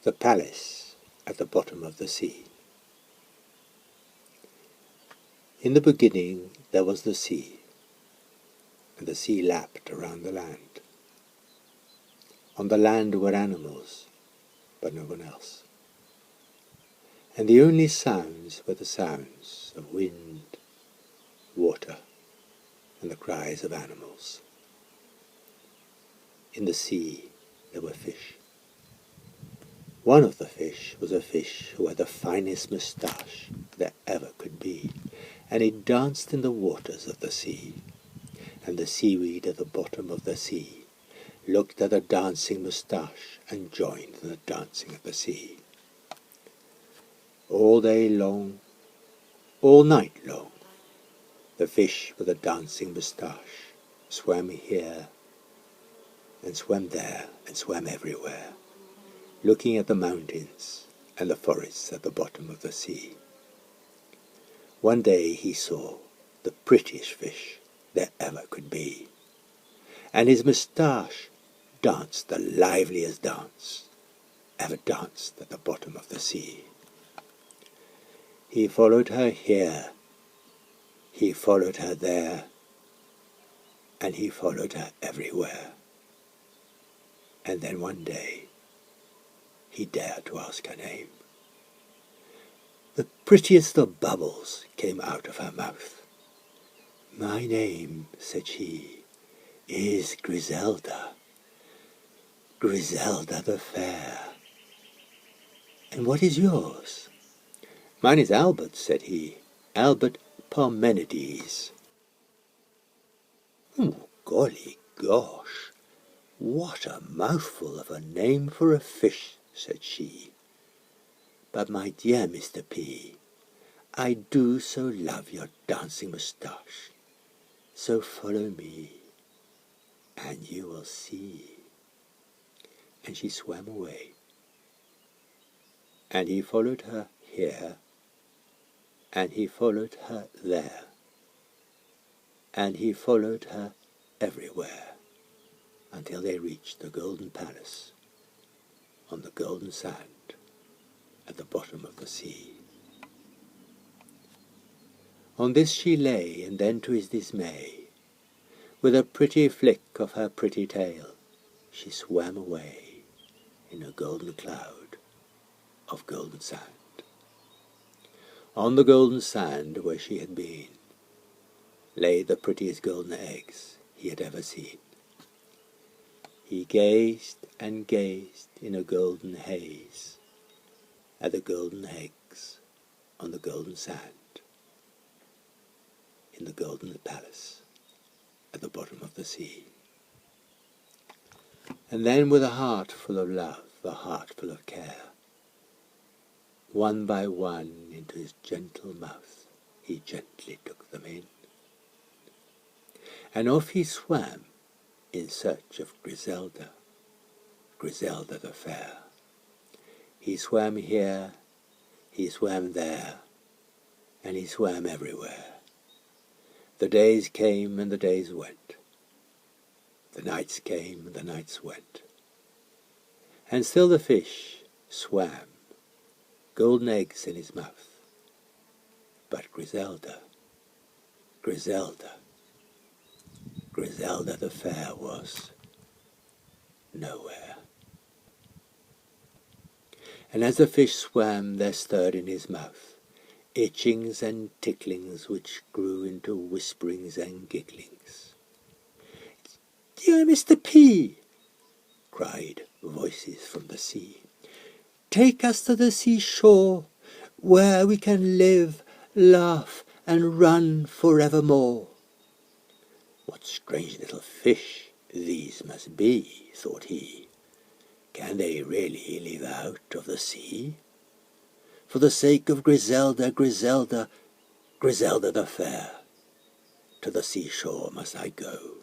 The palace at the bottom of the sea. In the beginning there was the sea, and the sea lapped around the land. On the land were animals, but no one else. And the only sounds were the sounds of wind, water, and the cries of animals. In the sea there were fish. One of the fish was a fish who had the finest moustache there ever could be, and he danced in the waters of the sea, and the seaweed at the bottom of the sea looked at the dancing moustache and joined in the dancing of the sea. All day long, all night long, the fish with the dancing moustache swam here and swam there and swam everywhere, looking at the mountains and the forests at the bottom of the sea. One day he saw the prettiest fish there ever could be, and his moustache danced the liveliest dance ever danced at the bottom of the sea. He followed her here, he followed her there, and he followed her everywhere. And then one day he dared to ask her name. The prettiest of bubbles came out of her mouth. "My name," said she, "is Griselda, Griselda the Fair. And what is yours?" "Mine is Albert," said he, "Albert Parmenides." "Golly gosh, what a mouthful of a name for a fish," said she. "But my dear Mr. P, I do so love your dancing moustache, so follow me, and you will see." And she swam away, and he followed her here, and he followed her there, and he followed her everywhere, until they reached the golden palace on the golden sand at the bottom of the sea. On this she lay, and then to his dismay, with a pretty flick of her pretty tail, she swam away in a golden cloud of golden sand. On the golden sand where she had been lay the prettiest golden eggs he had ever seen. He gazed and gazed in a golden haze at the golden eggs on the golden sand in the golden palace at the bottom of the sea. And then with a heart full of love, a heart full of care, one by one into his gentle mouth he gently took them in. And off he swam in search of Griselda, Griselda the Fair. He swam here, he swam there, and he swam everywhere. The days came and the days went. The nights came and the nights went. And still the fish swam, golden eggs in his mouth. But Griselda, Griselda, Griselda the Fair was nowhere. And as the fish swam, there stirred in his mouth itchings and ticklings which grew into whisperings and gigglings. "Dear Mr. P," cried voices from the sea, "take us to the seashore, where we can live, laugh, and run forevermore." What strange little fish these must be, thought he. Can they really live out of the sea? For the sake of Griselda, Griselda, Griselda the Fair, to the seashore must I go.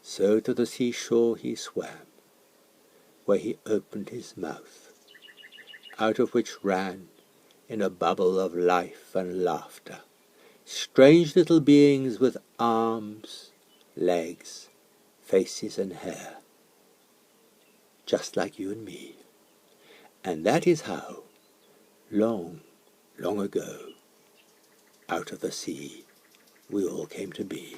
So to the seashore he swam, where he opened his mouth, out of which ran, in a bubble of life and laughter, strange little beings with arms, legs, faces and hair. just like you and me. And that is how, long, long ago, out of the sea, we all came to be.